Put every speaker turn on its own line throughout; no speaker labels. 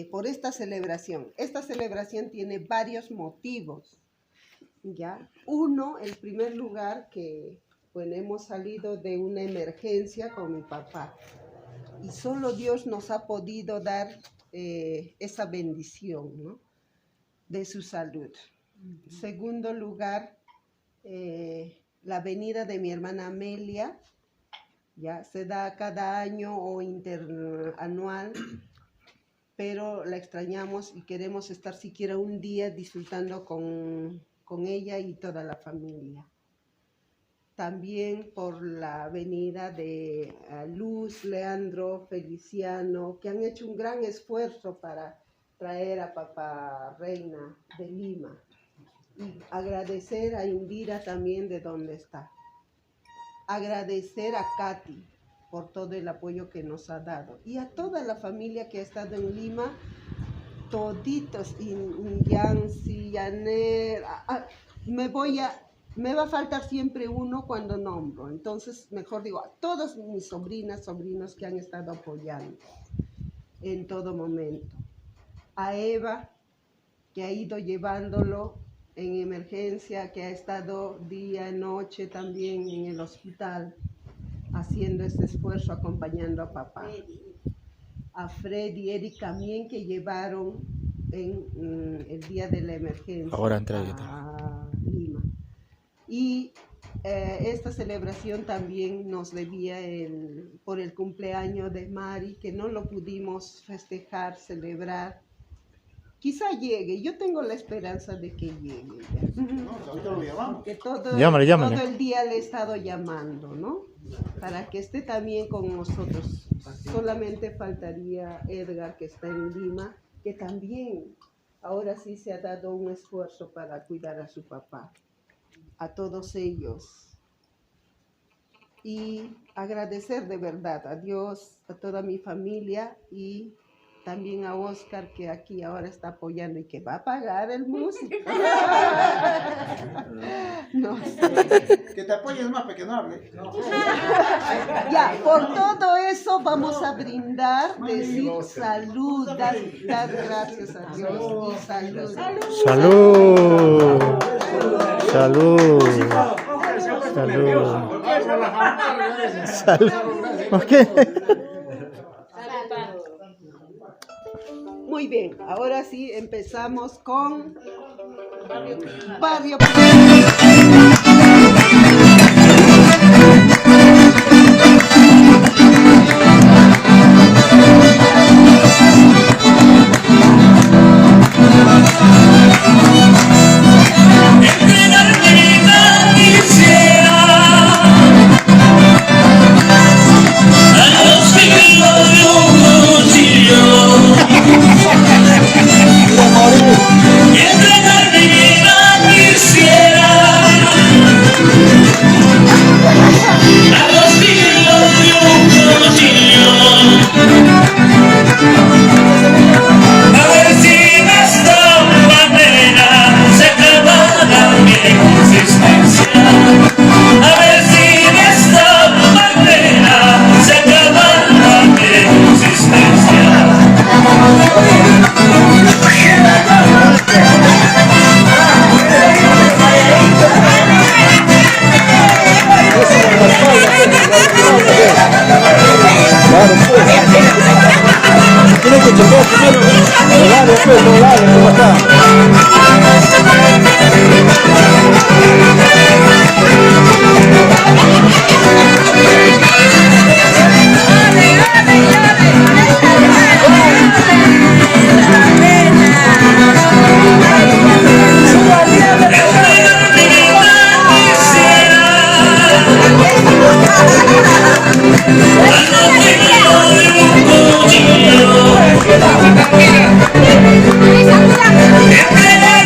por esta celebración. Esta celebración tiene varios motivos, ¿ya? Uno, el primer lugar, que bueno, hemos salido de una emergencia con mi papá y solo Dios nos ha podido dar esa bendición, ¿no?, de su salud. Segundo lugar, la venida de mi hermana Amelia, ya se da cada año o interanual, pero la extrañamos y queremos estar siquiera un día disfrutando con ella y toda la familia. También por la venida de Luz, Leandro, Feliciano, que han hecho un gran esfuerzo para traer a Papá Reina de Lima. Y agradecer a Indira también de donde está. Agradecer a Katy por todo el apoyo que nos ha dado. Y a toda la familia que ha estado en Lima, toditos, Yancy, Yaner, me va a faltar siempre uno cuando nombro. Entonces, mejor digo, a todas mis sobrinas, sobrinos que han estado apoyando en todo momento. A Eva, que ha ido llevándolo en emergencia, que ha estado día y noche también en el hospital, haciendo este esfuerzo, acompañando a papá. A Freddy y Eric también, que llevaron en el día de la emergencia a Lima. Y esta celebración también nos debía por el cumpleaños de Mari, que no lo pudimos festejar, celebrar. Quizá llegue, yo tengo la esperanza de que llegue.
No, ahorita lo llamamos.
Porque todo el día le he estado llamando, ¿no? Para que esté también con nosotros. Solamente faltaría Edgar, que está en Lima, que también ahora sí se ha dado un esfuerzo para cuidar a su papá. A todos ellos. Y agradecer de verdad a Dios, a toda mi familia y también a Oscar, que aquí ahora está apoyando y que va a pagar el músico. No sé.
Que te apoyes más para que no hable.
Ya, por todo eso vamos a brindar, decir salud, dar gracias a Dios y salud.
¡Salud! ¡Salud! ¡Salud! ¿Por qué?
Muy bien, ahora sí empezamos con Barrio
Entre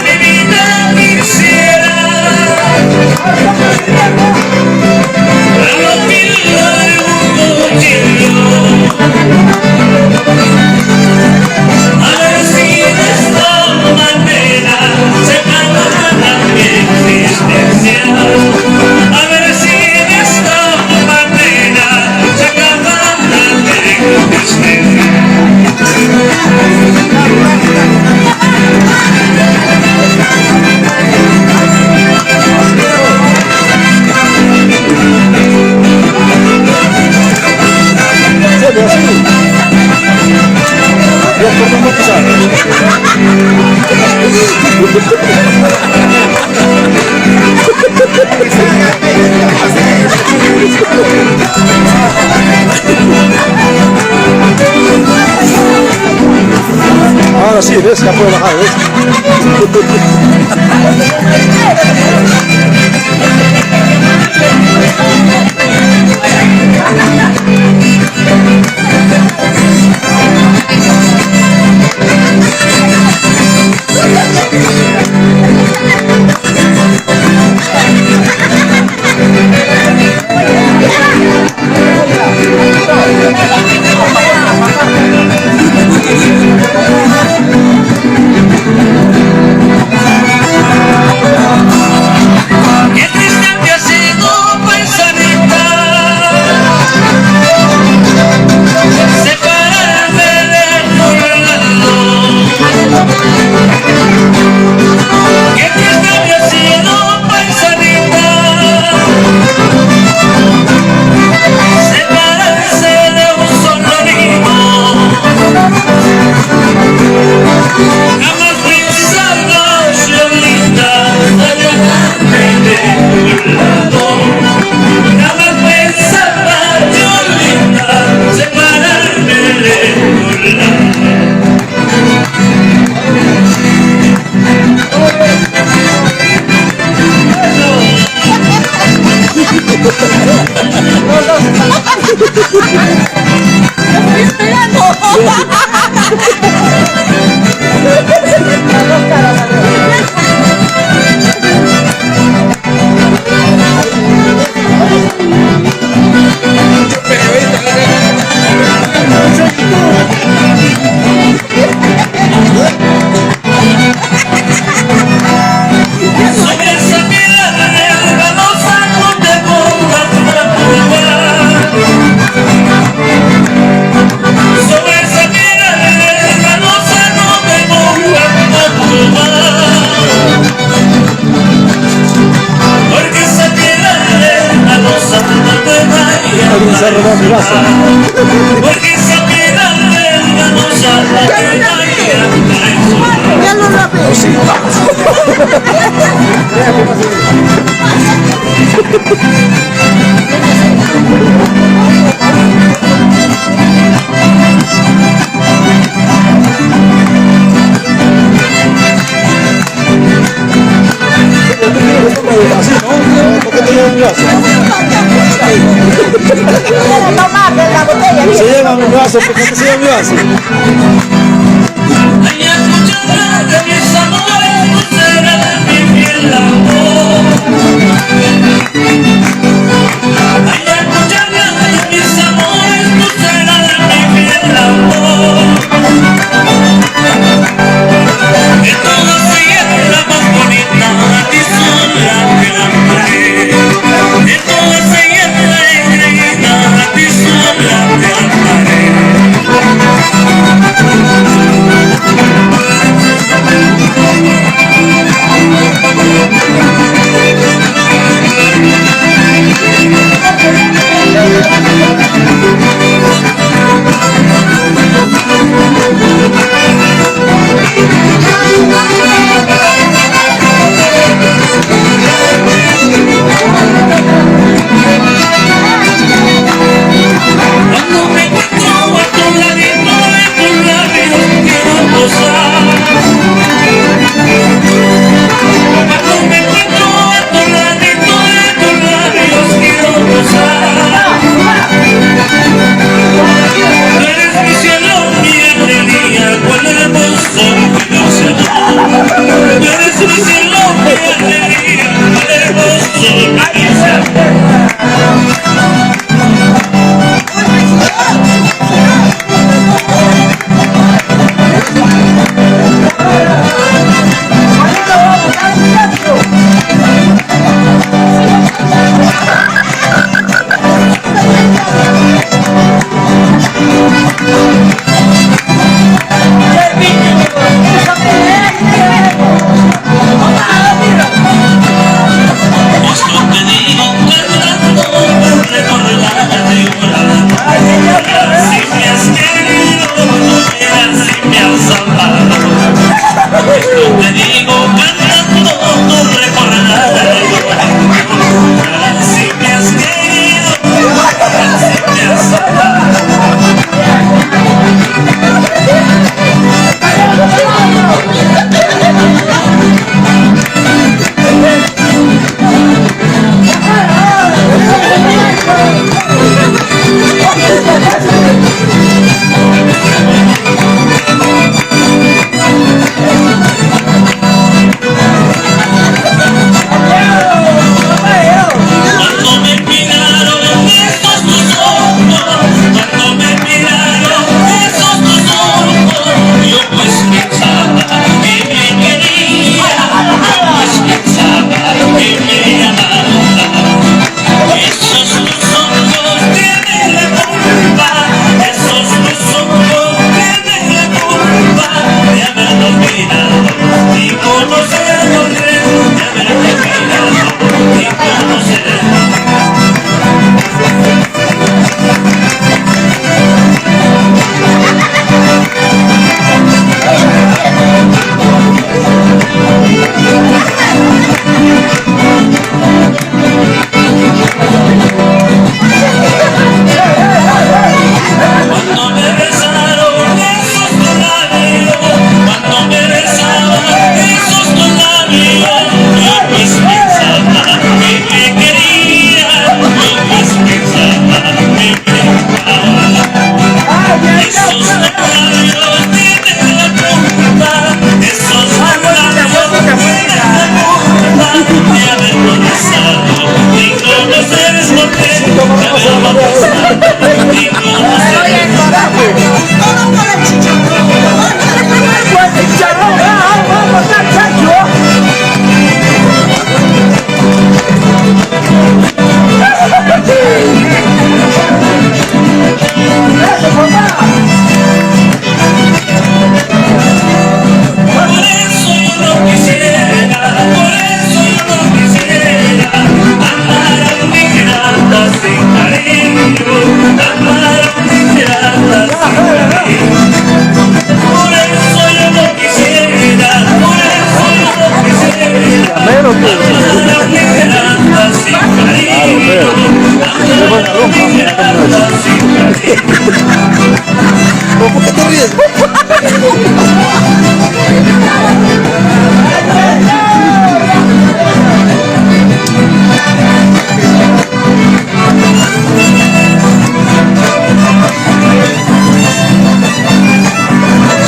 Ahora sí, ves, ya puedo bajar, ¿ves?
Qué triste me ha sido, paisanita, separarme de tu lado. Qué triste me ha sido, paisanita, separarse de un solo nido. Jamás pensaba yo linda alejarme de tu lado. Jamás pensaba yo linda separarme de tu lado. Sobre esa mirada resbalosa no te pongas a probar. Sobre esa mirada resbalosa no te pongas a probar. Porque esa mirada resbalosa no te vaya a probar. Porque esa mirada resbalosa no te vaya a probar.
¿Por qué te llevan mi vaso? Se llevan mi vaso, ¿por qué te llevan mi vaso?
Ay, escúchala de mis amores, tú serás mi fiel amor. Ay, escúchala de mis amores, tú serás mi fiel amor. De todas ellas la más bonita, a ti sola te amaré. De todas ellas la engreída, a ti sola te amaré.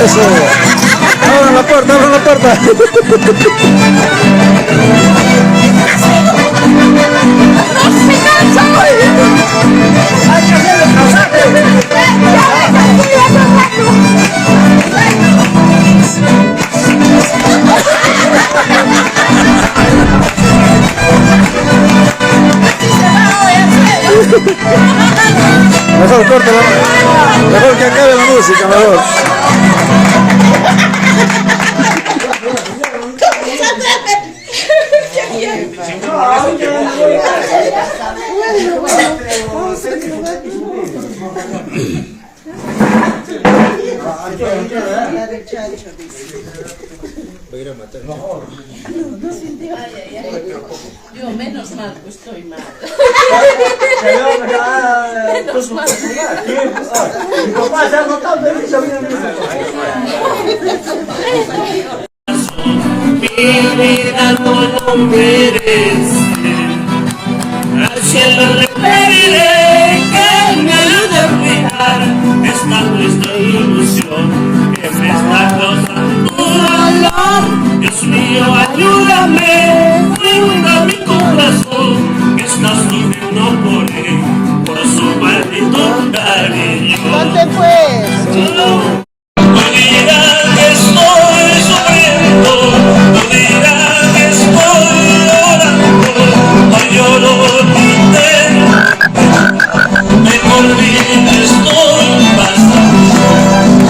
Eso. Abran la puerta, abran la puerta. Mejor córtala, mejor que acabe la música, mejor.
Yo menos mal que estoy mal.
Menos mal. Mi papá se ha notado de mí, sabía de
Mi vida no lo merece. Al cielo le pediré que me ayude a olvidar esta nuestra ilusión que me está causando dolor. Dios mío, ayúdame, brinda mi corazón, que está sufriendo por él, por su maldito cariño.
Ponte pues.
No dirán que estoy sufriendo, no dirán que estoy llorando, no lloro ni mejor bien estoy bastante.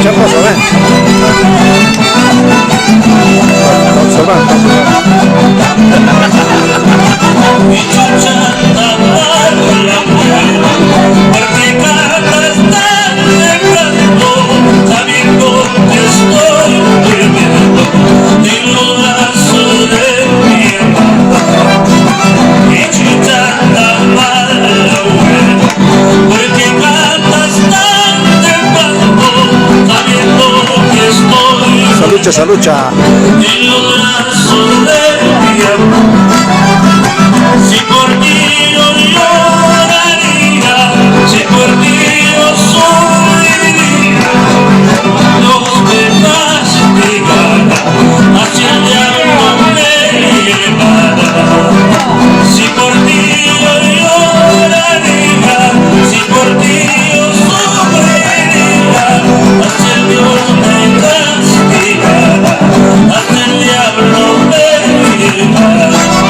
Chaposo, ven. Observando.
Mi chucha anda mal la mujer, porque cantas tan temprano, sabiendo que estoy durmiendo en los brazos de mi hermano. Mi chucha anda mal la mujer, porque cantas tan temprano, sabiendo que estoy
Salucha, salucha.
en los brazos de mi hermano. Si por ti yo lloraría, si por ti yo sufriría, los demás castigarán, hacia el diablo me llevará. Si por ti yo lloraría, si por ti yo sufriría, hacia el Dios me castigará, hacia el diablo me llevará.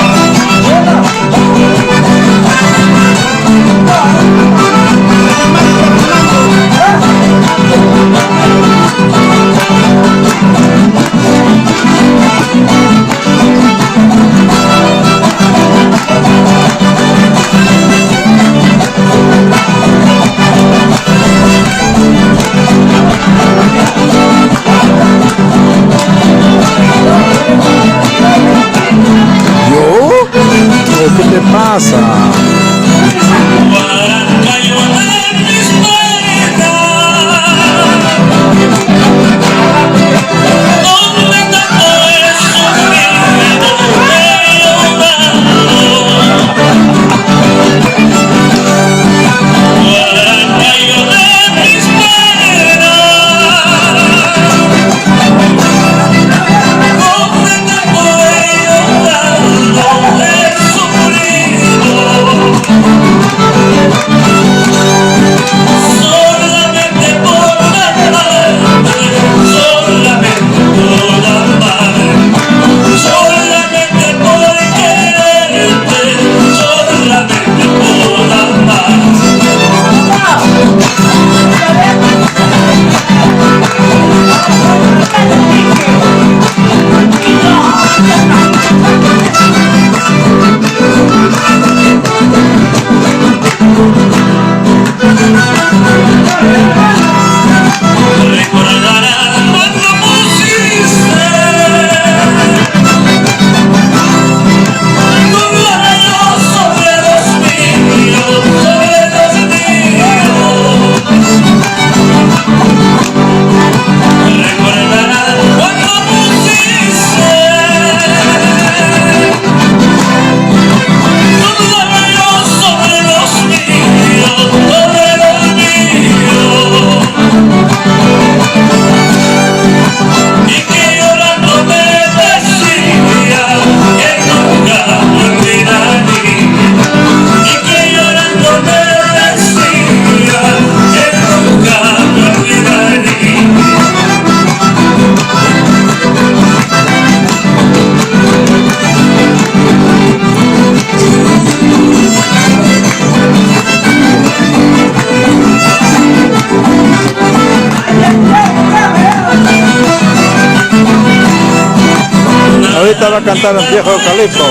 Ahorita va a cantar el viejo Calipso.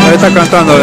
Ahí está cantando,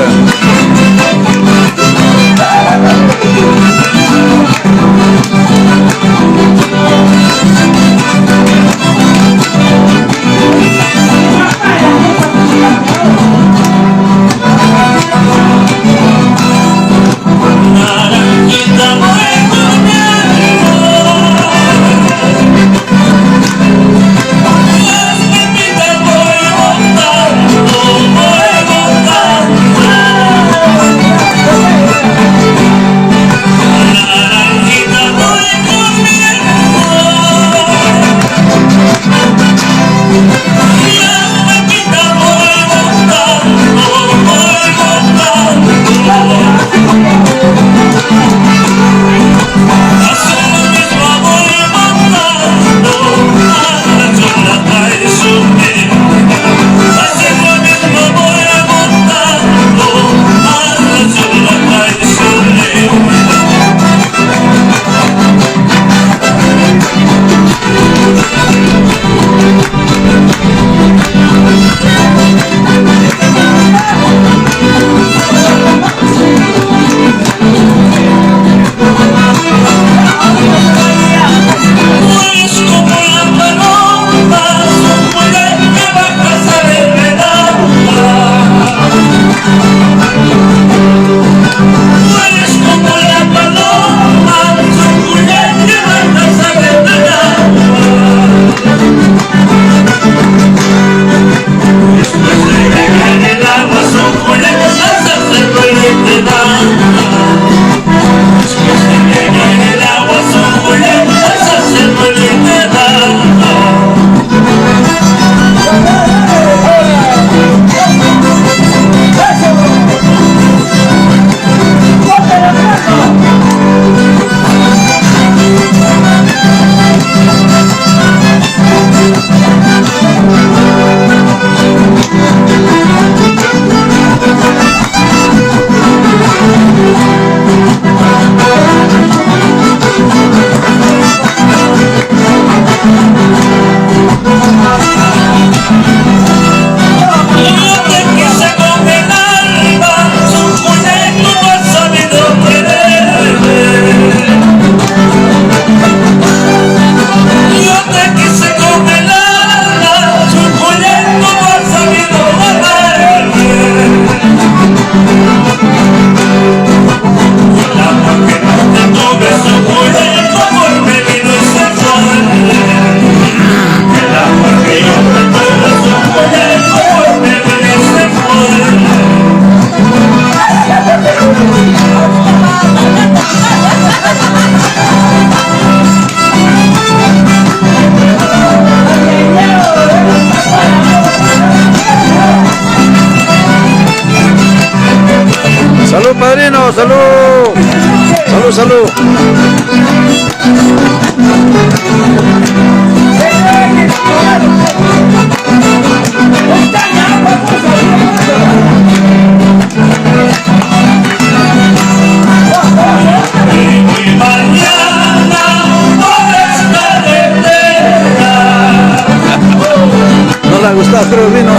¡Salud, padrino! ¡Salud! ¡Salud, salud! No le gusta, pero vino.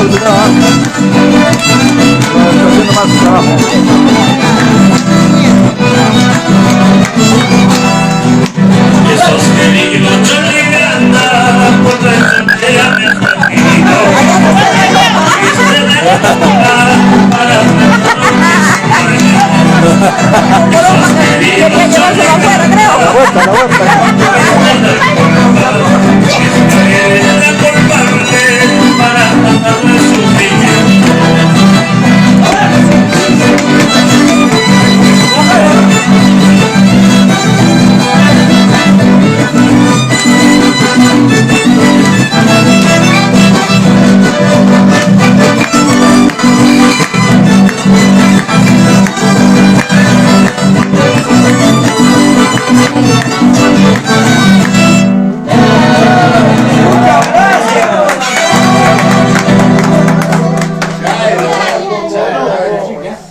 el video, ¿ah? No, está haciendo mal su trabajo.
Esos queridos choriganda por dentro de la mejor vida. Y se me va para esos queridos choriganda.
La vuelta, la vuelta.
Para tratarme su niña.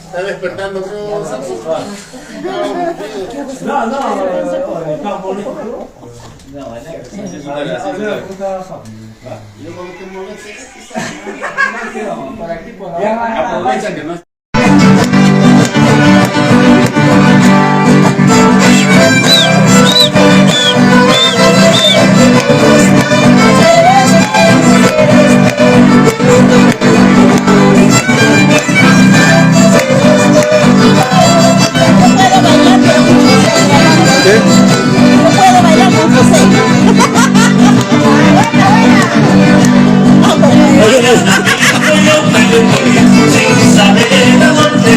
Está despertando, creo. Aprovecha que no está.
Sin saber a dónde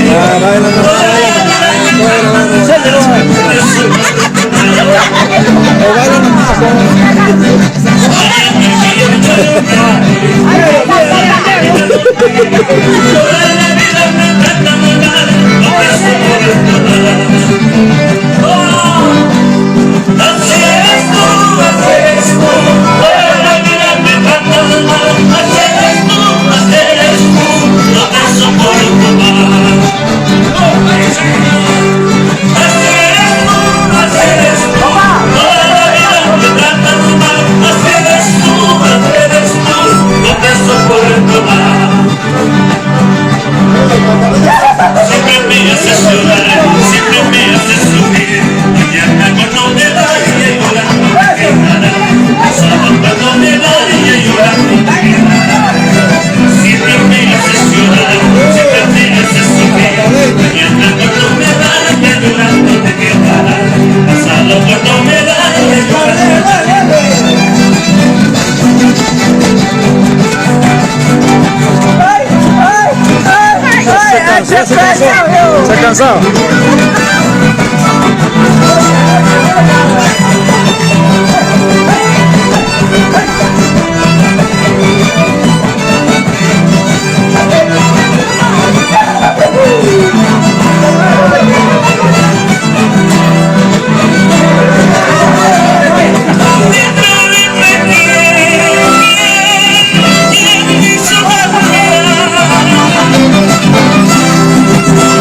Se ha cansado.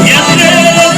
Y entre los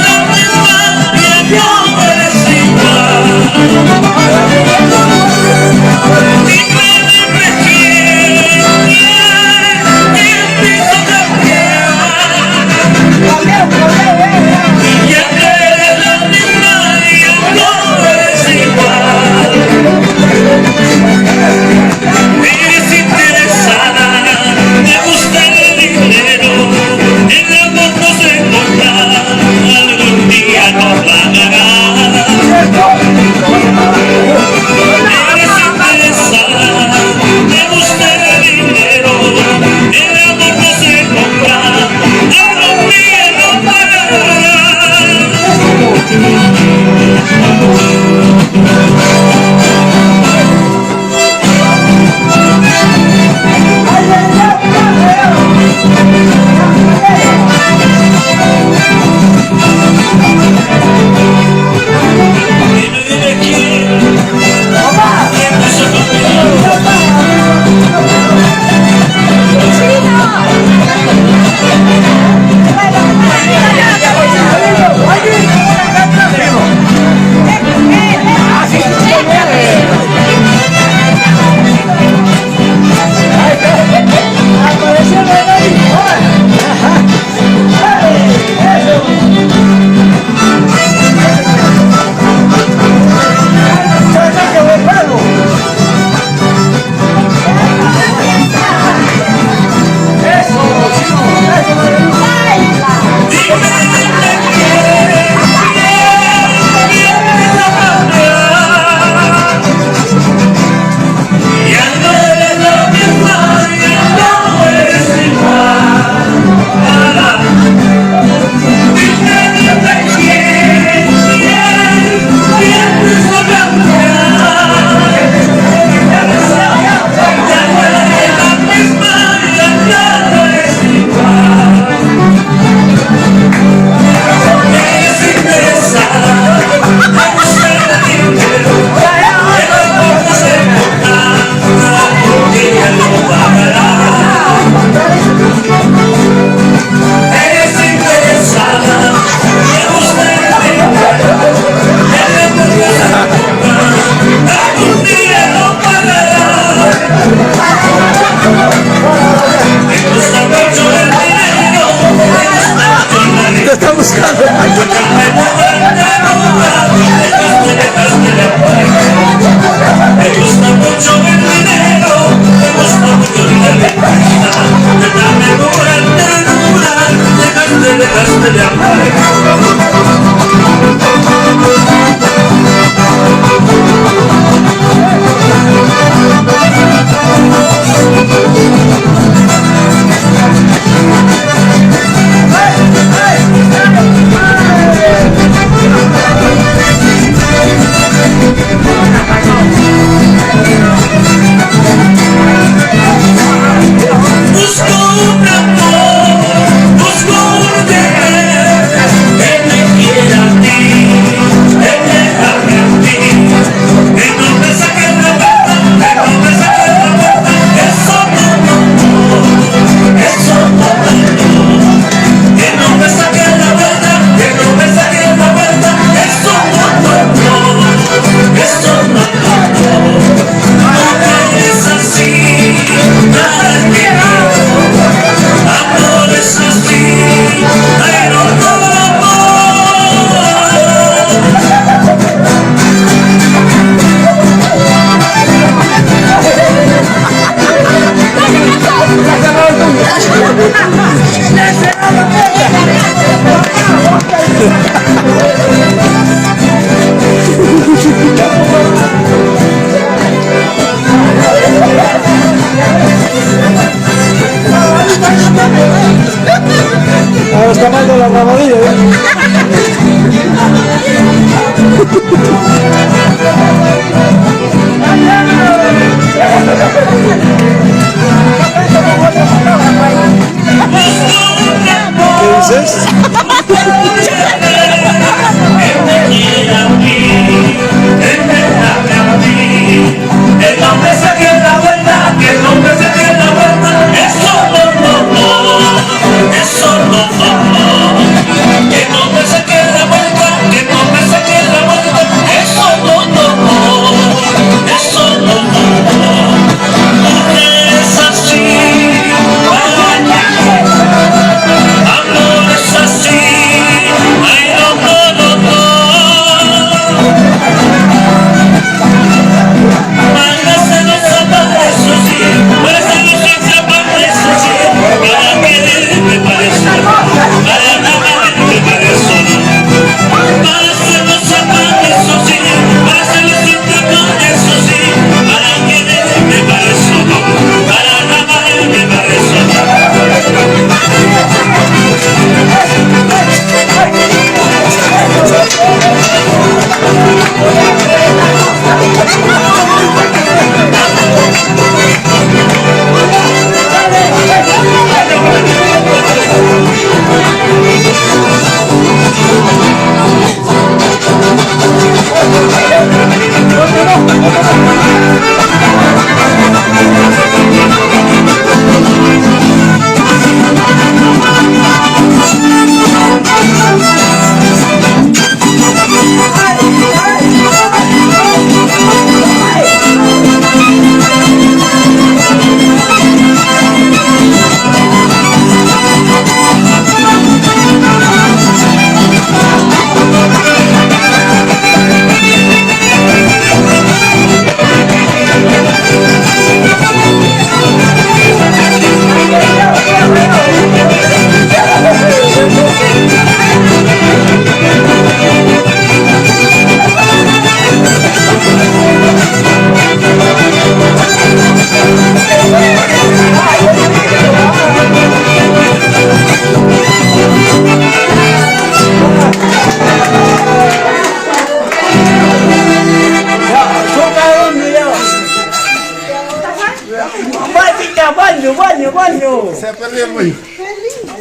Se ha perdido el güey.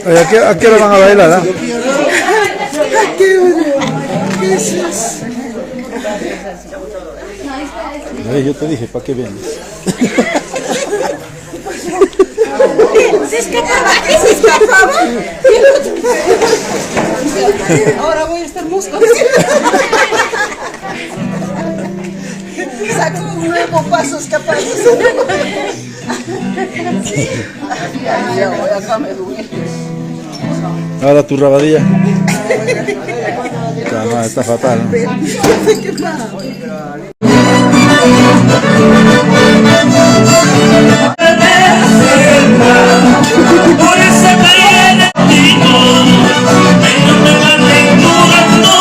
Oye, ¿a qué hora van a bailar? ¿Ah? Yo te dije, ¿para qué vienes?
Se escapaba. Ahora voy a estar musco. Sacó un nuevo paso escapándose. Acá me duele.
Ahora tu rabadilla. Está fatal, ¿no?
Por esa calle de Tito, no me maten jugando.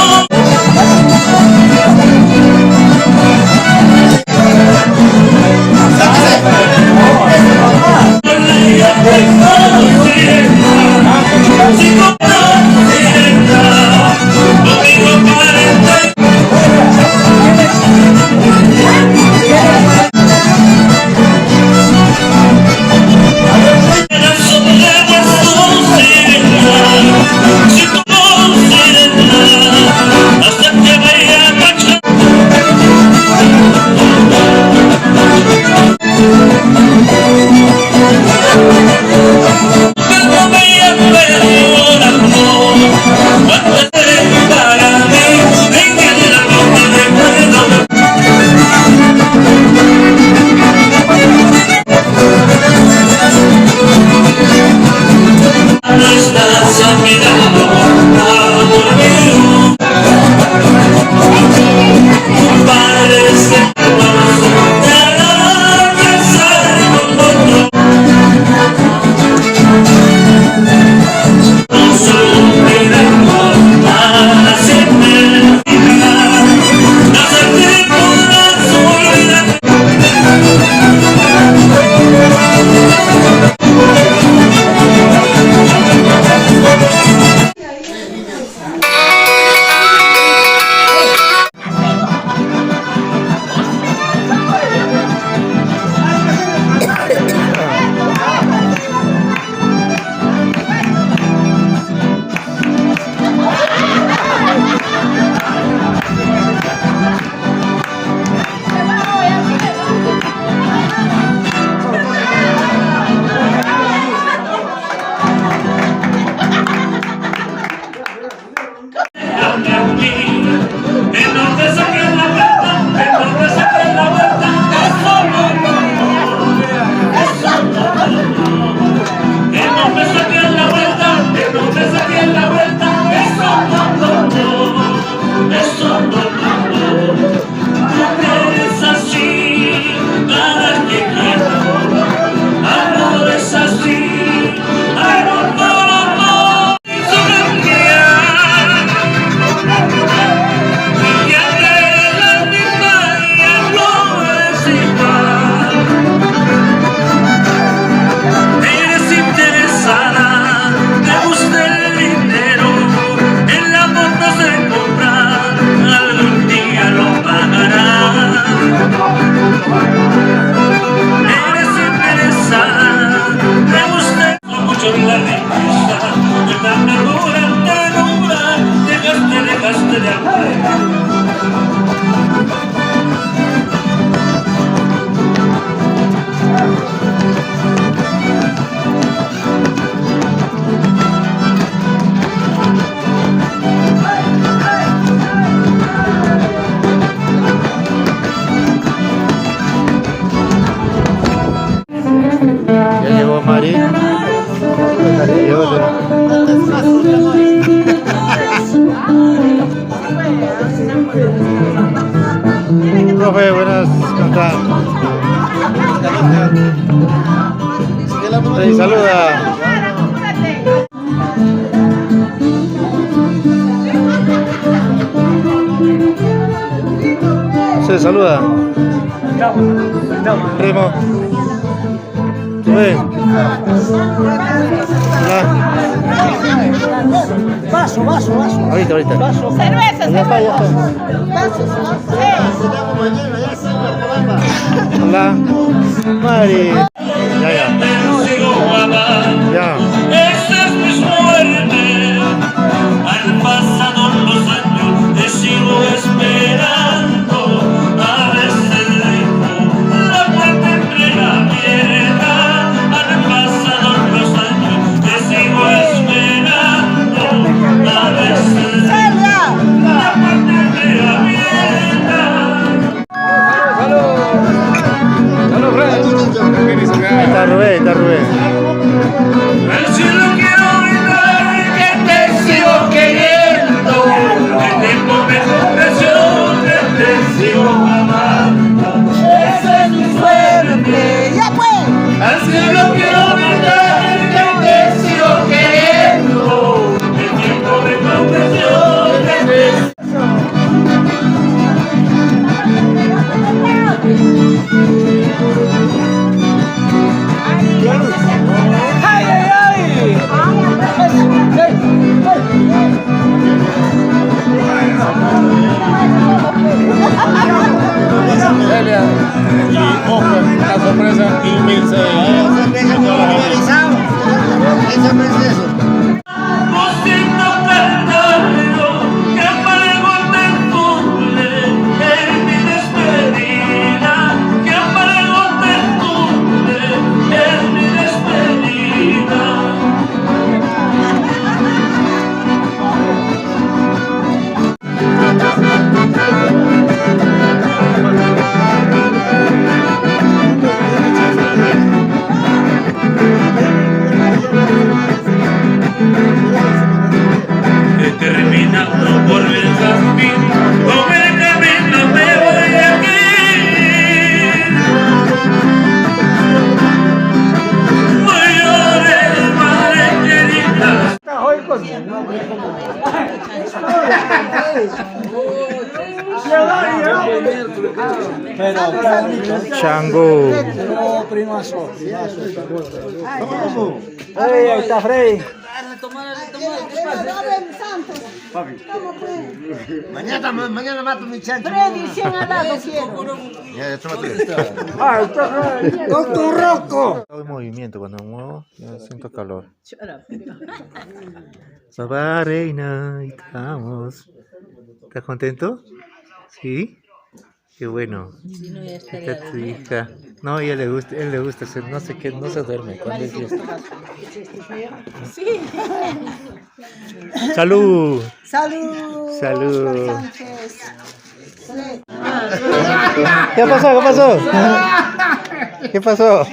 Profe, buenas, ¿cómo están? Sí, saluda. Sí, saluda. Primo. Sí. Hola.
Vaso.
Ahorita.
Cerveza.
Hola. Mari. Ya.
Pero sigo guapa.
Ya.
Esa es mi suerte. Han pasado los años, te sigo esperando. A veces dejo la puerta entreabierta. Han pasado los años, te sigo esperando. A veces dejo la puerta entreabierta.
Está Rubén.
Al cielo quiero gritar que te sigo queriendo, que tengo mejor canción, que te sigo amando. Esa es mi suerte.
¡Ya pues!
Al cielo quiero gritar que te sigo queriendo, que tengo mejor canción, que te
La sorpresa inmensa.
Siento cantando que amargo te cumple en mi despedida, que amargo te cumple en mi despedida. He terminado por el jazmín, con el camino me voy aquí. No llores, madre querida.
Chango.
Ahí está Freddy.
Mañana mato mi chancho.
Freddy, 100 al lado quiero.
Ya, tómate.
¡Doctor Rocco!
Hago movimiento, cuando me muevo, ya siento calor. Papá, reina, ahí estamos. ¿Estás contento? ¿Sí? Qué bueno.
Si no, ya
Está
estaría
tu hija. No, a él le gusta, no sé qué, no se duerme cuando es fiesta. ¡Salud!
Salud.
Salud.
Oscar Sánchez. Sí.
¿Qué pasó? ¿Qué pasó? ¿Qué pasó?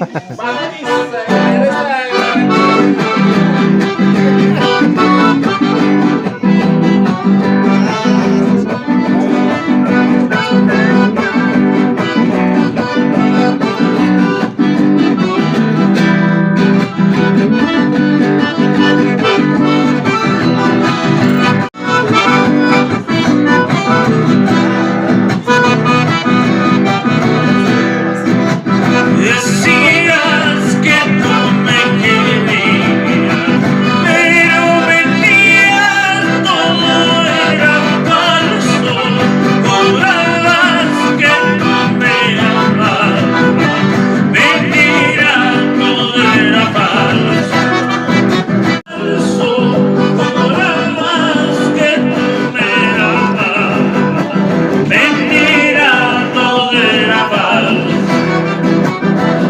Decías que tú me querías, pero mentías, todo era falso. Jurabas que tú me amabas, mentira, todo era falso. Jurabas que tú me amabas, mentira, todo era falso.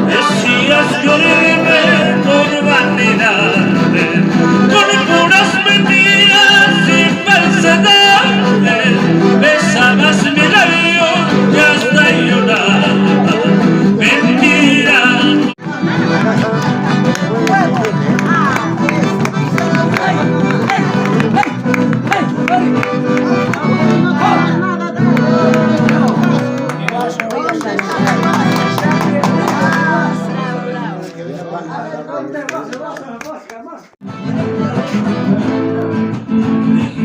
Decías llorarme por vanidades, con puras mentiras y falsedades. Besabas mi labio y hasta lloraba. Mentira.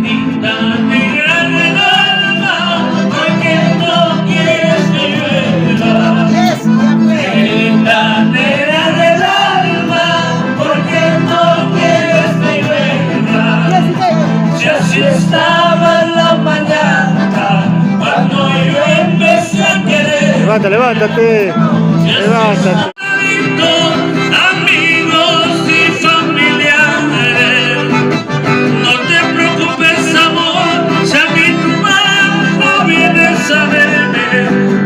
Linda negra del alma, ¿por qué no quieres que llueva? Linda negra del alma, ¿por qué no quieres que llueva? Si así estaba la mañana, cuando yo empecé a querer.
Levántate.
Amigos y familia.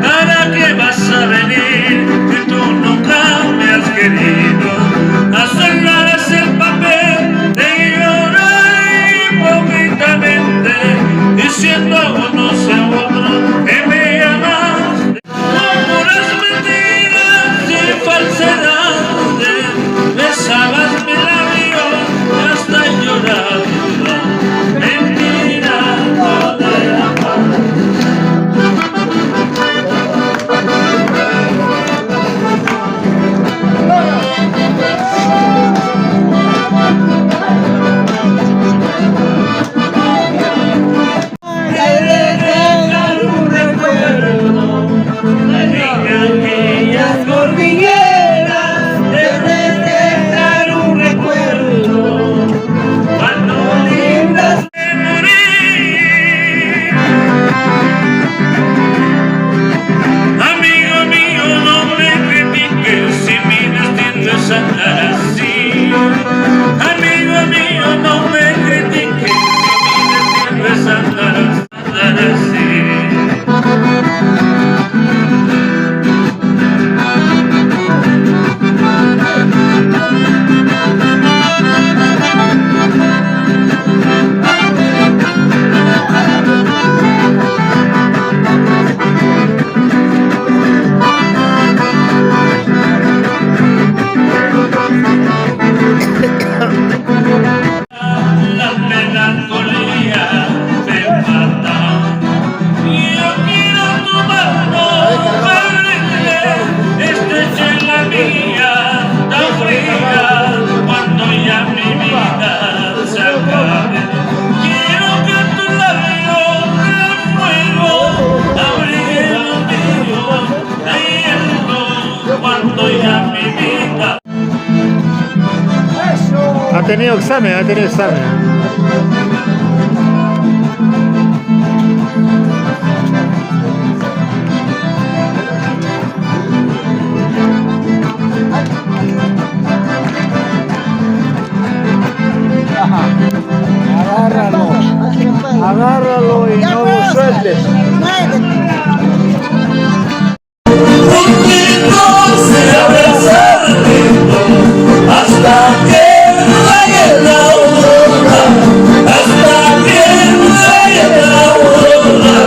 ¿para qué vas a venir? Que tú nunca me has querido. Hacerlas el papel de llorar hipócritamente, diciendo uno sea otro que me llamaste. Con puras mentiras y falsedades, besabas mi labio hasta llorar. Mentira, toda era falsa.
Ha tenido examen, ha tenido examen. Agárralo, agárralo y no lo sueltes.
Hasta que raye la aurora, hasta que raye la aurora.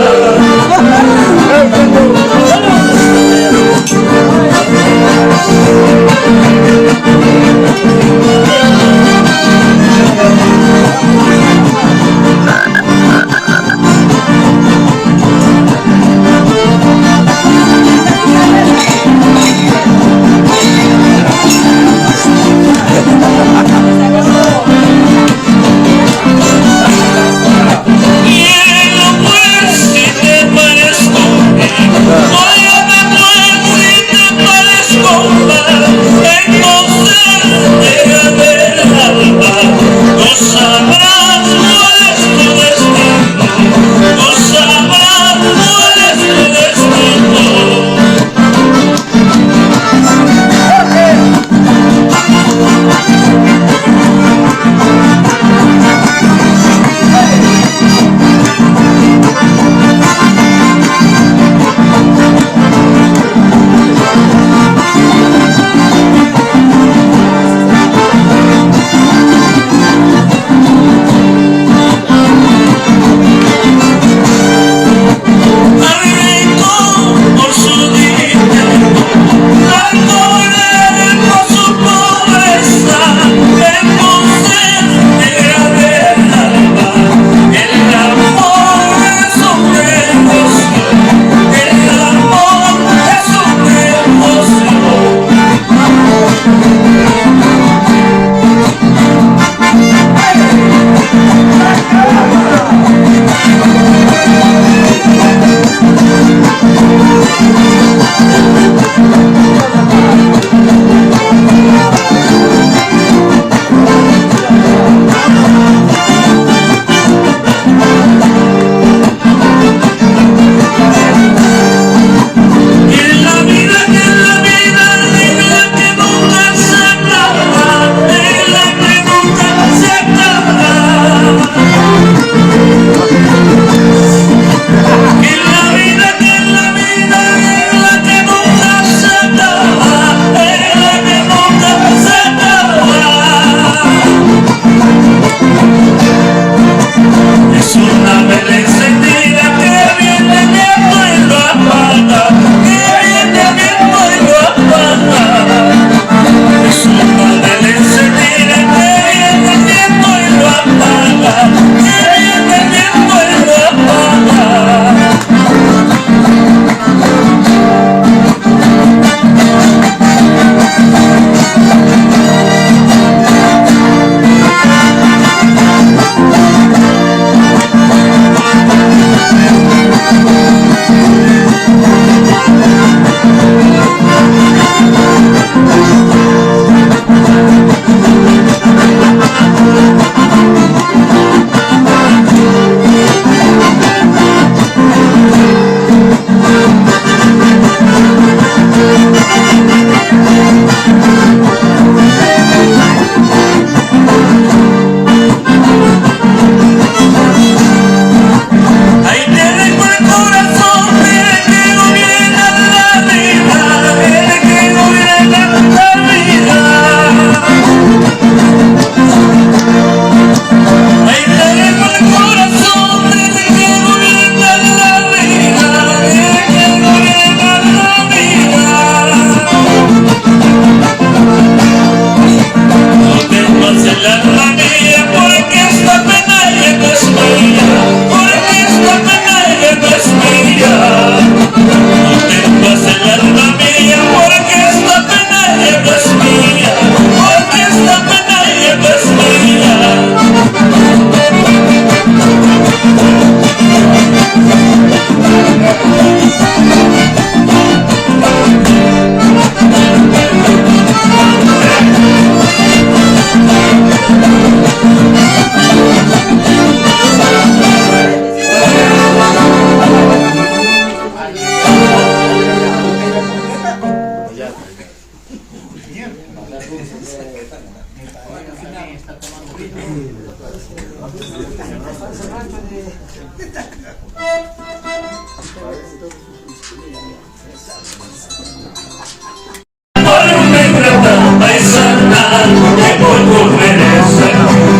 mal que poco merece.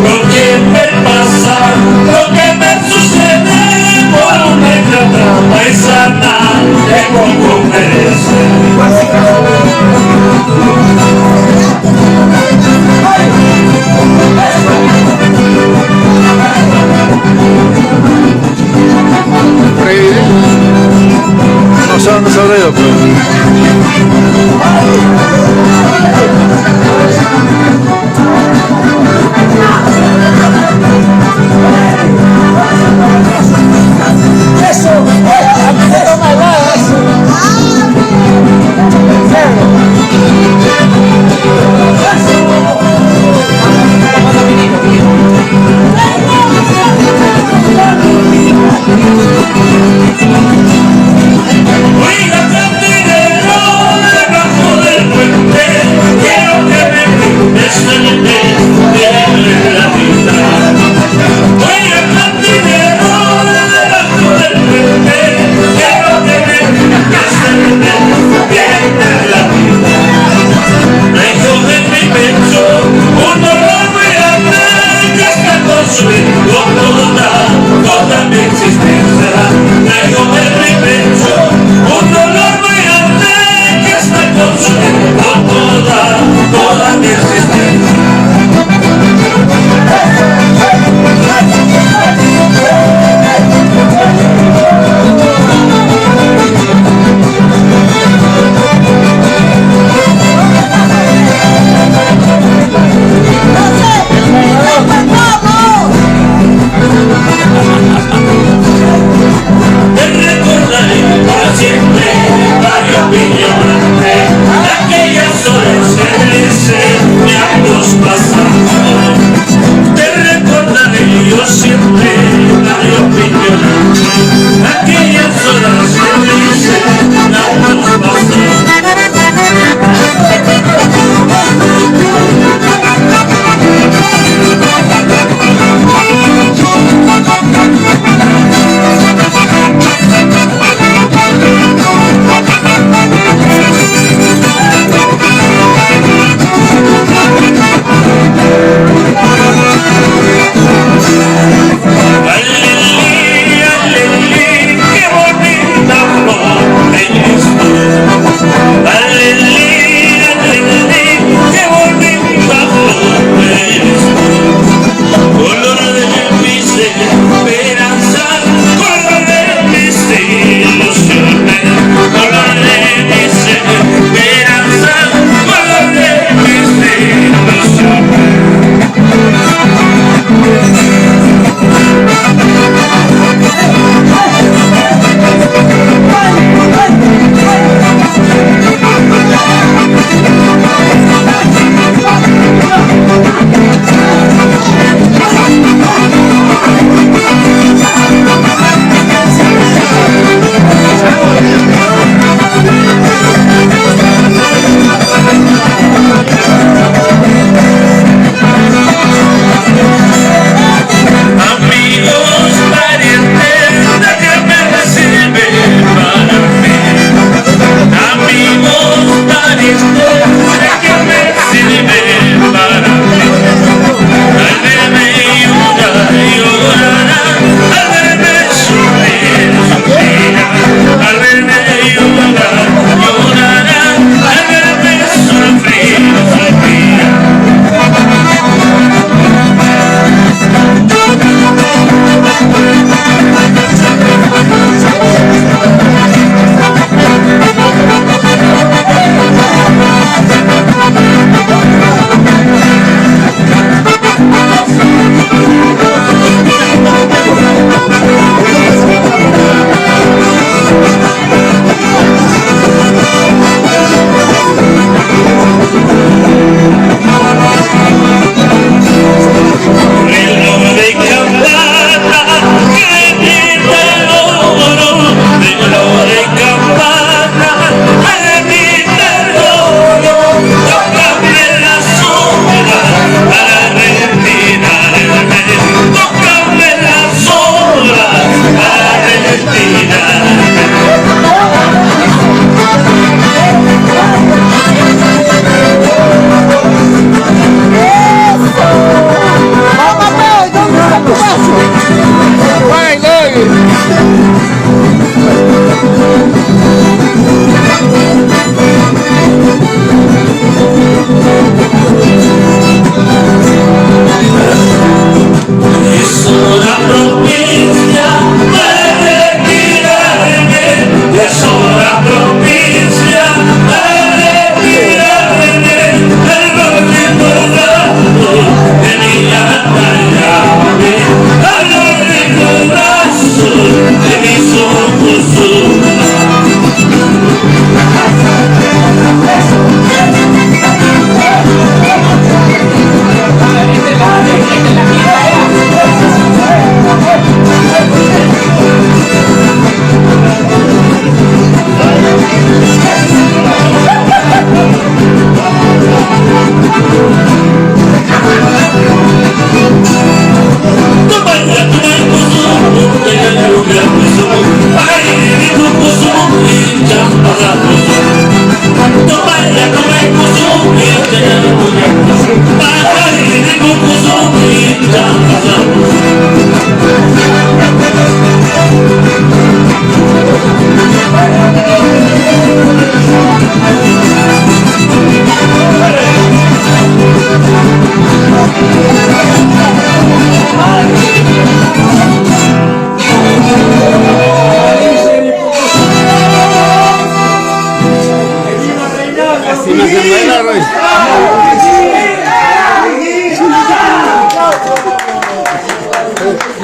Lo que me pasa, lo que me sucede por una ingrata paisana que poco merece.
No sé dónde se habrá ido, pero...
Oiga, cantaré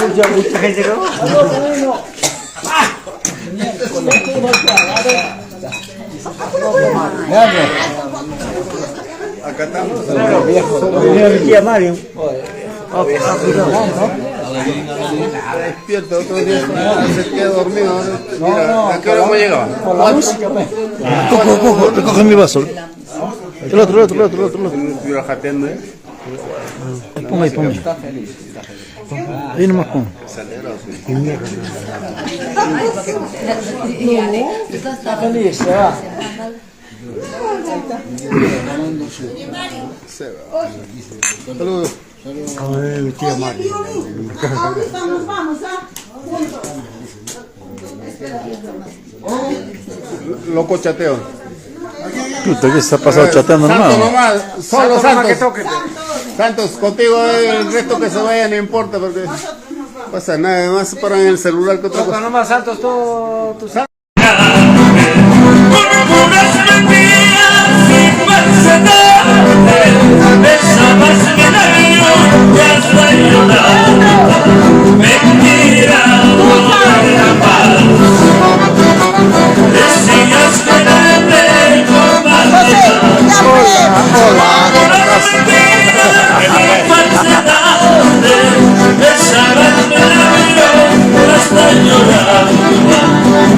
Mucha gente que
Acá estamos.
claro, viejo. Mira mi tía Mario.
Despierta otro día, se queda dormido. Mira, ¿a qué hora hemos llegado? Recoge mi vaso. El otro. Estoy jateando, Ponga ahí. Ahí nomás pongo.
Está feliz, se va.
Saludos.
Tía María. Ahorita nos vamos,
Loco chateo.
Puta, que se ha pasado chateando
Santos
nomás.
nomás, solo Santos. Santos, contigo el resto que se vaya no importa porque no pasa nada, más se paran en el celular que otra cosa.
Nomás Santos, tú sabes.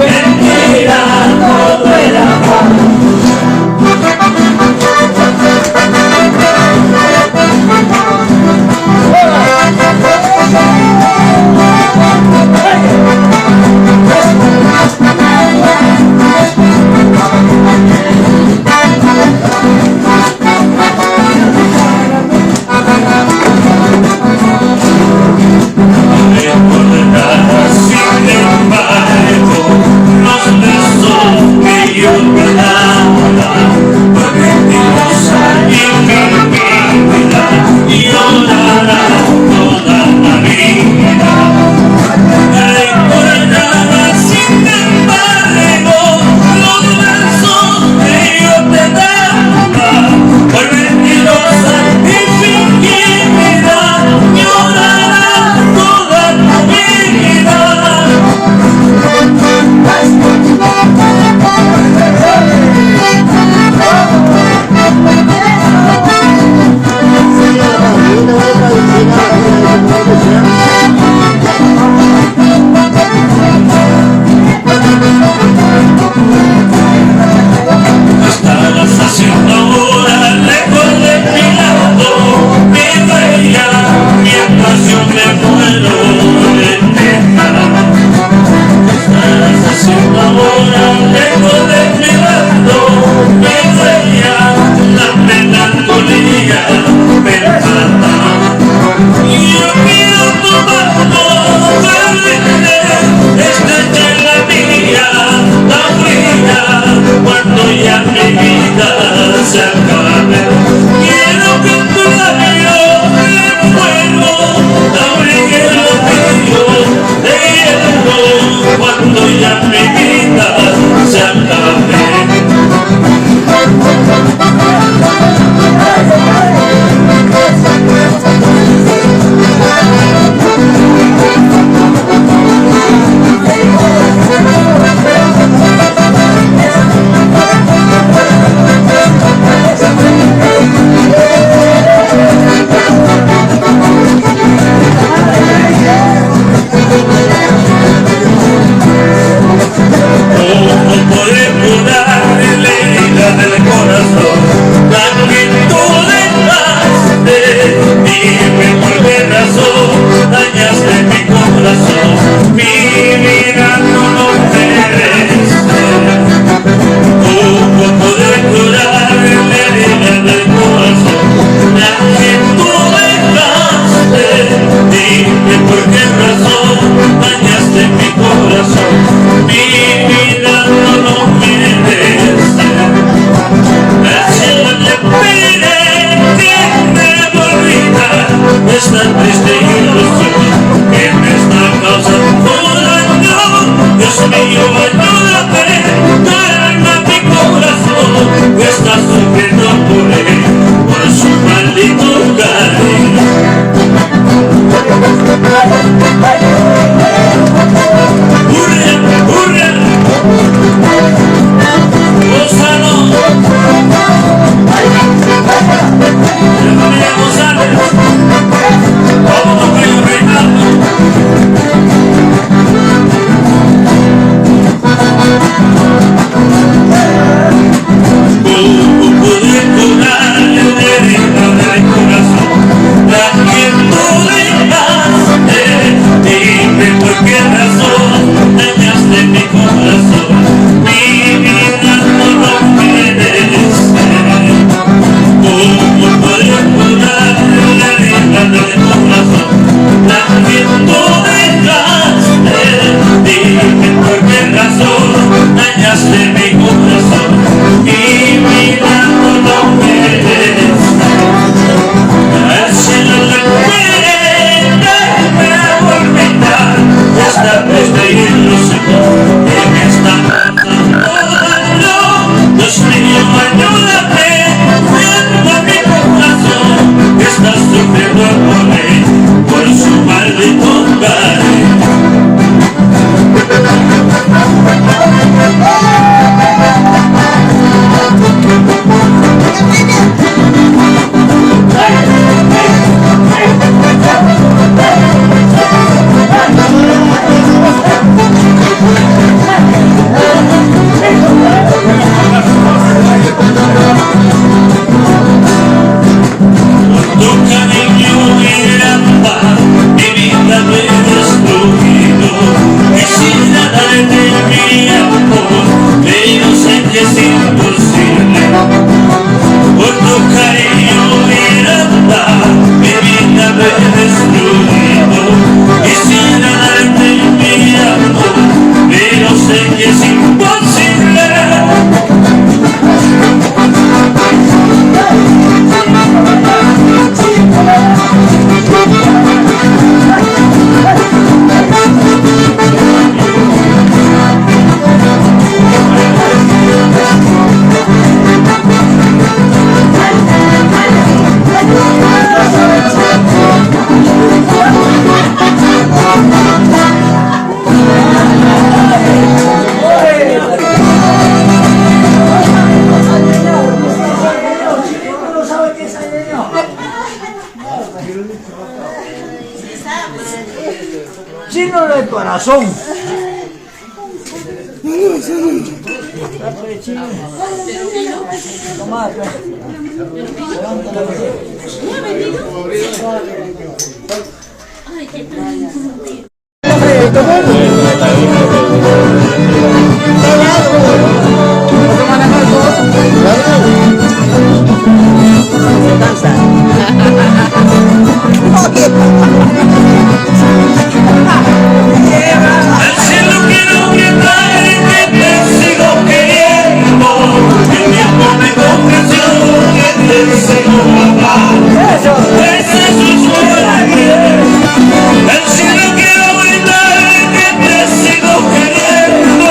Esa
corazón. Toma, pues.
Al cielo quiero gritar que te sigo queriendo, el tiempo me convenció que te sigo amando. Ese es su sueño. Al cielo quiero gritar que te sigo queriendo,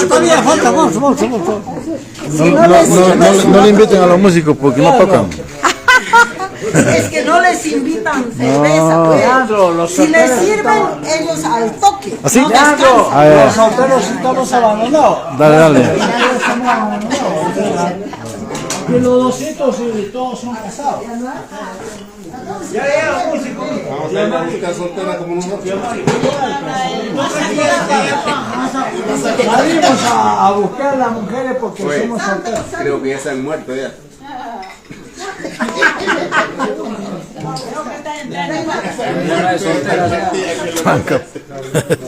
todavía falta, vamos.
No le inviten a los músicos porque no tocan.
Es que no les invitan cerveza, pues. Si les sirven, ellos al toque.
¿Así?
No descansan.
Los solteros estamos abandonados.
Dale.
Y los 200 y todos son casados. Ya, músico.
Vamos a ir a buscar soltera como nosotros.
Salimos a buscar a las mujeres porque somos solteros.
Creo que ya se han muerto ya.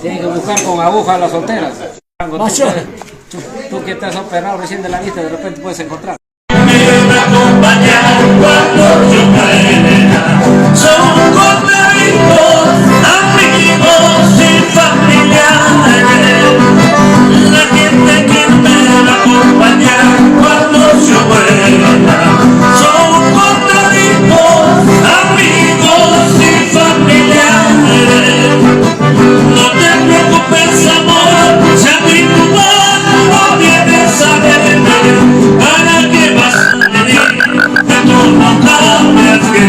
Tienen que buscar con aguja a las solteras. Tú que estás operado recién de la vista, de repente puedes encontrar.
Me acompañar cuando yo caiga. Son compañeros, amigos y familiares. La gente que me va a acompañar cuando yo vuelva. Son compañeros, amigos y familiares. No te preocupes, amor, si a mi no vienes a verme. ¿Para qué vas a venir? Que tú no cambias, que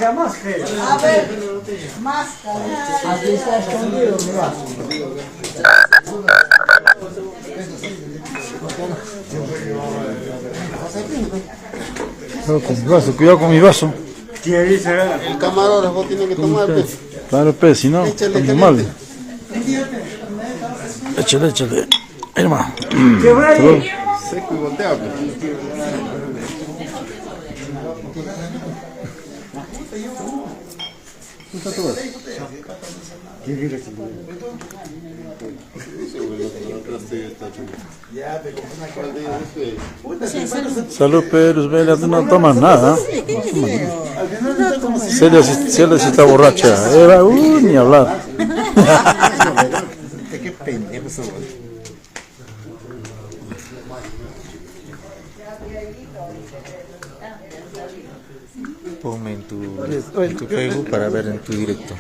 máscara, máscara.
A ver, máscara.
Aquí está escondido, mira.
Cuidado con mi vaso.
El camarógrafo tiene que tomar.
Claro, pues, si no,
Échale,
está muy mal. Échale. Hermano.
Seco y volteado.
Salud, Pedro, Vela, tú no tomas nada. Celia sí está borracha. Era, ni hablar.
Qué pendejo son. Ponme en tu Facebook para ver en tu directo.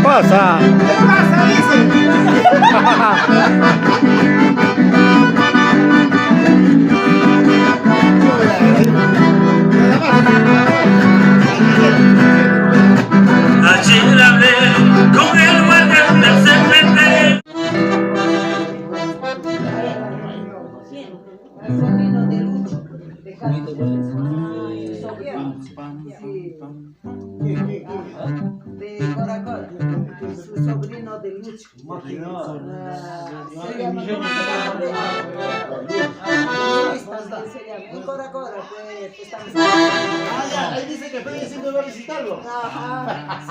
Pasa.
Ayer hablé con el guardián del cementerio.
El sobrino de Lucho. De Cora Cora. Su sobrino de Lucho. Se llama en Cora Cora, pues estamos.
Ahí dice que Freddy siempre va a visitarlo.
Ajá,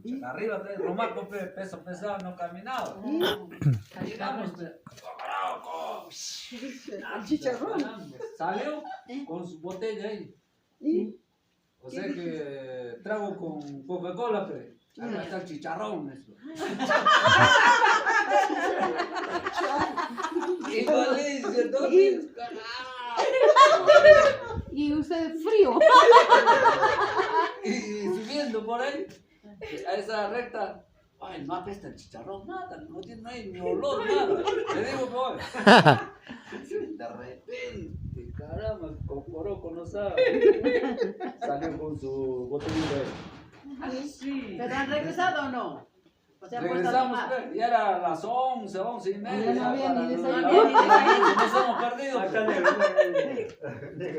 sí.
Arriba, Román, peso pesado, no caminaba. Llegamos,
El chicharrón.
salió con su botella ahí.
¿Y?
O sea que trago con Coca-Cola, pero acá está el chicharrón. Eso. Igualito, entonces,
Y usted frío.
y subiendo por ahí, a esa recta, ay, no apesta el chicharrón, nada, no hay ni olor, nada. Le digo, voy. De repente, caramba, Cocoroco no sabe. Salió con su botellita.
¿Pero han regresado o no? O sea,
Regresamos, pues, ya era las 11, 11:30.
Ya no había ni desayuno.
Nos hemos perdido.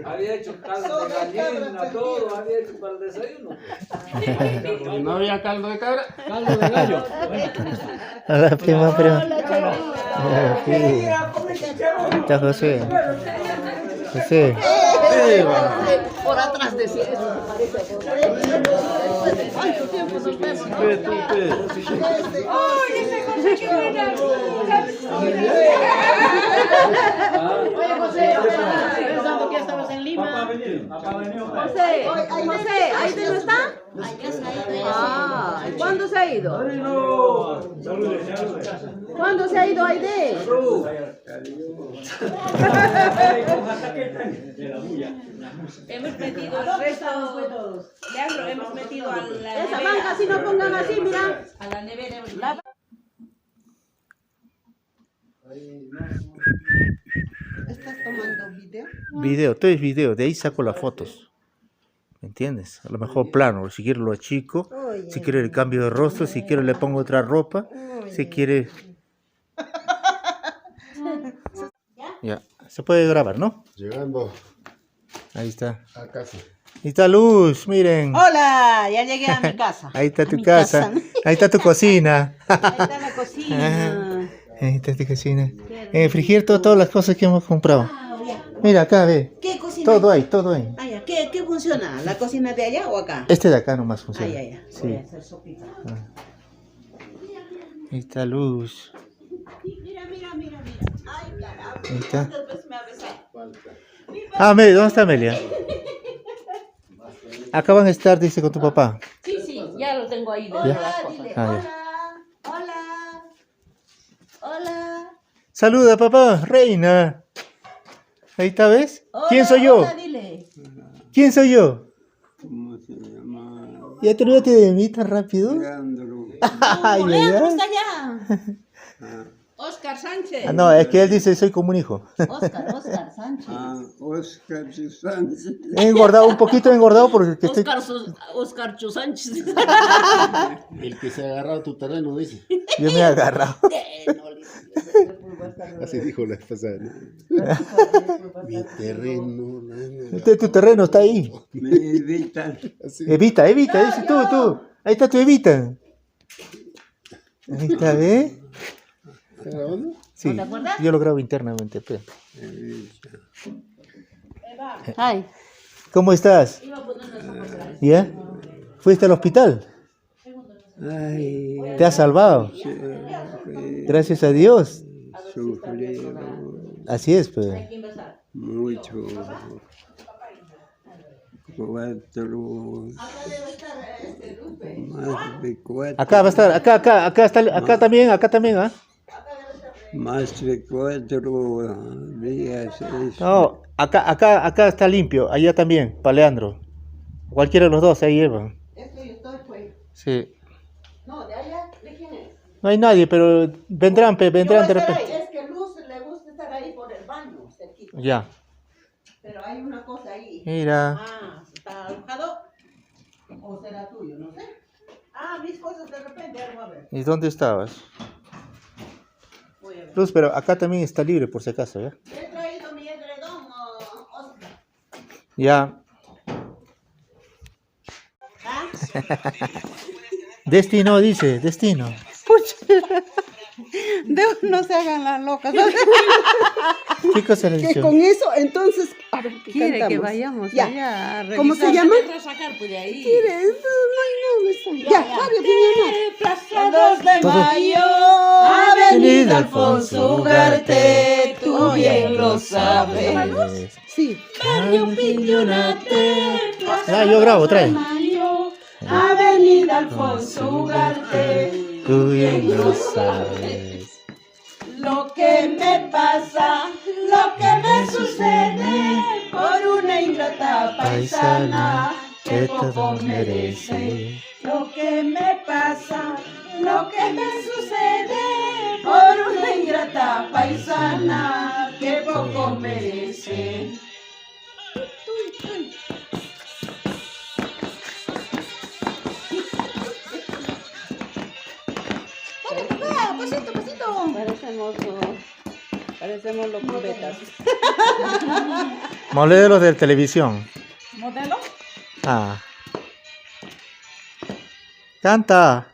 Había hecho caldo de gallina, todo, había hecho para el desayuno.
No había caldo de cabra.
Caldo de gallo.
Hola, prima. Está José. José.
Por atrás de sí, eso me parece. ¿Cuánto tiempo nos vemos? ¡Ay, ese José que viene! Oye, José, pensando que ya estabas en Lima. José, ¿Aide no está? Ah, ¿cuándo se ha ido? ¿Cuándo se ha ido Aide?
Hemos metido el resto, Leandro, hemos metido a la
Esa
nevera.
banca si no pongan así, mira.
A la nevera hemos metido.
¿Estás tomando video?
Video, todo es video, de ahí saco las fotos. ¿Me entiendes? A lo mejor plano, si quiero lo achico, si quiero el cambio de rostro, si quiero le pongo otra ropa, si quiere... Ya, se puede grabar, ¿no?
Llegando
Ahí está.
a casa.
Ahí está Luz, miren.
Hola, ya llegué a mi casa.
Ahí está
A
tu
mi
casa. Ahí está tu cocina.
Ahí está la cocina.
Ahí está tu cocina. Frigir todas las cosas que hemos comprado. Mira acá, ve.
¿Qué cocina?
Todo ahí, todo ahí.
Ah, ya. ¿Qué funciona? ¿La cocina de allá o acá?
Este de acá nomás funciona.
Ay, ya.
Sí.
Voy a hacer sopita.
Ahí está Luz.
Mira. Ay, caramba.
Ahí está.
¿Cuántas veces me ha besado?
Ah, Meli, ¿dónde está Amelia? Acá van a estar, dice, con tu papá.
Sí, ya lo tengo ahí.
Hola, dile.
Ah,
Hola.
Saluda, papá, reina. Ahí está, ¿ves? ¿Quién soy yo?
Hola, dile.
¿Quién soy yo?
¿Cómo se llama?
¿Ya te olvidaste de mí tan rápido?
Leandro.
Ay,
Leandro
ay,
está allá.
Oscar Sánchez.
Ah, no, es que él dice soy como un hijo.
Oscar Sánchez.
Oscar Sánchez.
He engordado un poquito, he engordado porque estoy...
Oscar Sánchez.
El que se ha agarrado a tu terreno, dice.
Yo me he agarrado.
Así dijo la vez pasada, ¿no? Mi terreno.
Tu terreno está ahí.
Me evitan.
Evita, dice tú. Ahí está tu Evita. Ahí está, ¿ves?
¿Estás grabando?
Sí, yo lo grabo internamente. Pues.
Ay,
¿Cómo estás? ¿Ya? ¿Fuiste al hospital?
Ay,
¿Te has salvado? Gracias a Dios.
sufrido
Así es, pues.
mucho. 4, más de 4.
Acá va a estar, acá también, ¿ah?
Más de 4 días.
No, acá está limpio, allá también, para Leandro. Cualquiera de los dos, ahí llevan.
Esto yo estoy, pues.
Sí.
No, de allá, ¿de quién es?
No hay nadie, pero vendrán de repente.
Es que Luz le gusta estar ahí por el baño, cerquita.
Ya.
Pero hay una cosa ahí.
Mira.
Ah, ¿está alojado?
¿O será tuyo? No sé. Ah, mis cosas de repente, vamos a ver.
¿Y dónde estabas?
Voy a ver.
Luz, pero acá también está libre por si acaso, ¿ya?
He traído mi edredón, Oscar.
Ya. Destino, dice, destino.
no se hagan las locas.
¿Qué cosa le
Que
dicho?
con eso, entonces, a ver, ¿qué
Quiere
cantamos?
que vayamos
Ya.
allá a
¿Cómo se
revisar.
llama?
Para sacar pues de ahí.
¿Quieres? Ya, Fabio Piñonat.
Plaza 2 de Mayo, Avenida Alfonso Ugarte, tú bien lo sabes.
Sí.
Barrio Piñonate,
Ah, yo grabo, trae.
Mayo, Avenida Alfonso Ugarte.
Tú bien lo sabes.
Lo que me pasa, lo que me sucede, por una ingrata paisana que poco merece. Lo que me pasa, lo que me sucede, por una ingrata paisana que poco merece.
Parecemos los cubetas.
Modelos de televisión.
¿Modelo?
Ah. Canta.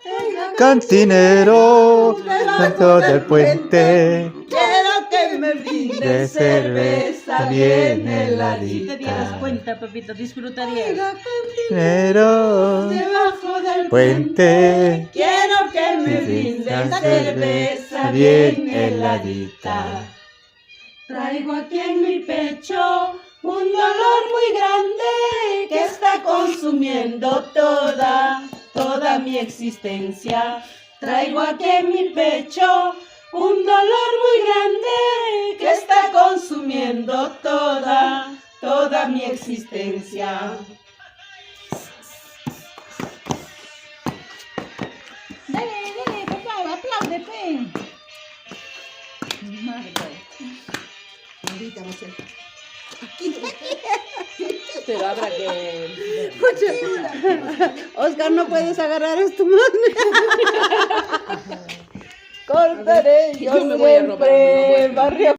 Cantinero, canto del puente.
Quiero que me brinde
De cerveza bien
heladita.
Te dieras cuenta, papito, disfrutarías.
Cantinero,
Debajo del
puente.
quiero que me brinde cerveza bien heladita. Traigo aquí en mi pecho un dolor muy grande que está consumiendo toda mi existencia. Traigo aquí en mi pecho un dolor muy grande que está consumiendo toda mi existencia.
Dale, papá, aplaude, pe.
Pero habrá que...
Oscar, no puedes agarrar esto más.
Cortaré yo
me voy a robar,
siempre, barrio